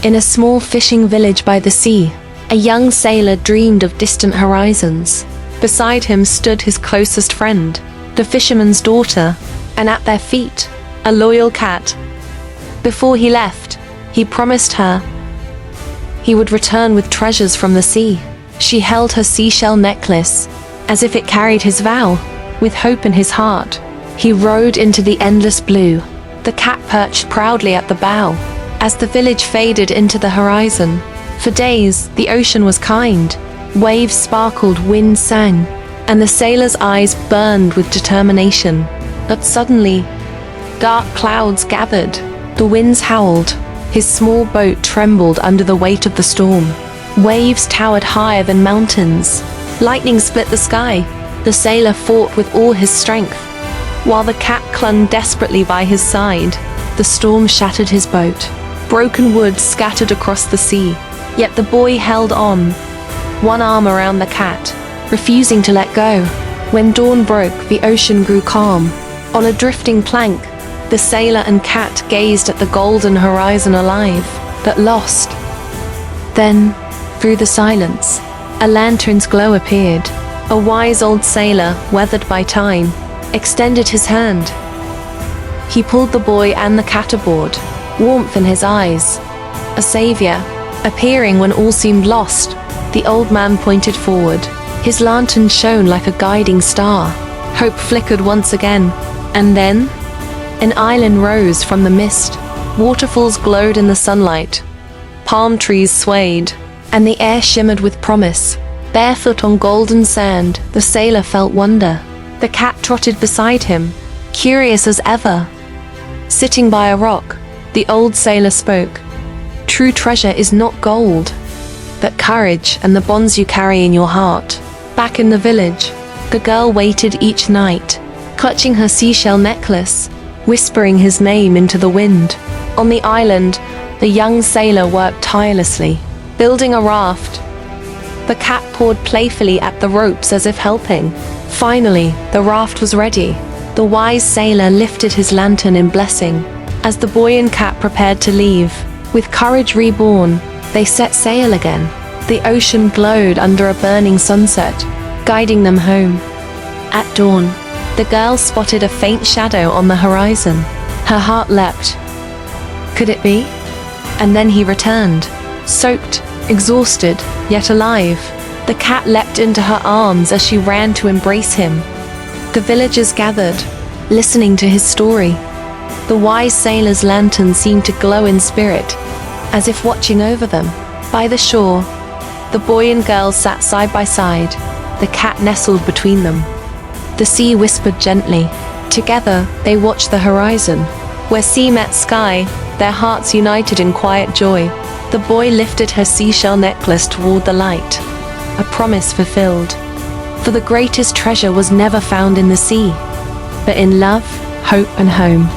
In a small fishing village by the sea, a young sailor dreamed of distant horizons. Beside him stood his closest friend, the fisherman's daughter, and at their feet, a loyal cat. Before he left, he promised her he would return with treasures from the sea. She held her seashell necklace, as if it carried his vow. With hope in his heart, he rowed into the endless blue. The cat perched proudly at the bow, as the village faded into the horizon. For days, the ocean was kind. Waves sparkled, wind sang, and the sailor's eyes burned with determination. But suddenly, dark clouds gathered. The winds howled. His small boat trembled under the weight of the storm. Waves towered higher than mountains. Lightning split the sky. The sailor fought with all his strength, while the cat clung desperately by his side. The storm shattered his boat. Broken wood scattered across the sea. Yet the boy held on, one arm around the cat, refusing to let go. When dawn broke, the ocean grew calm. On a drifting plank, the sailor and cat gazed at the golden horizon, alive, but lost. Then, through the silence, a lantern's glow appeared. A wise old sailor, weathered by time, extended his hand. He pulled the boy and the cat aboard, warmth in his eyes. A savior, appearing when all seemed lost. The old man pointed forward. His lantern shone like a guiding star. Hope flickered once again, and then an island rose from the mist. Waterfalls glowed in the sunlight. Palm trees swayed, and the air shimmered with promise. Barefoot on golden sand, the sailor felt wonder. The cat trotted beside him, curious as ever. Sitting by a rock, the old sailor spoke. True treasure is not gold, but courage and the bonds you carry in your heart. Back in the village, the girl waited each night, clutching her seashell necklace, whispering his name into the wind. On the island, the young sailor worked tirelessly, building a raft. The cat pawed playfully at the ropes as if helping. Finally, the raft was ready. The wise sailor lifted his lantern in blessing. As the boy and cat prepared to leave, with courage reborn, they set sail again. The ocean glowed under a burning sunset, guiding them home. At dawn, the girl spotted a faint shadow on the horizon. Her heart leapt. Could it be? And then he returned, soaked, exhausted, yet alive. The cat leapt into her arms as she ran to embrace him. The villagers gathered, listening to his story. The wise sailor's lantern seemed to glow in spirit, as if watching over them. By the shore, the boy and girl sat side by side, the cat nestled between them. The sea whispered gently. Together, they watched the horizon. Where sea met sky, their hearts united in quiet joy. The boy lifted her seashell necklace toward the light, a promise fulfilled. For the greatest treasure was never found in the sea, but in love, hope, and home.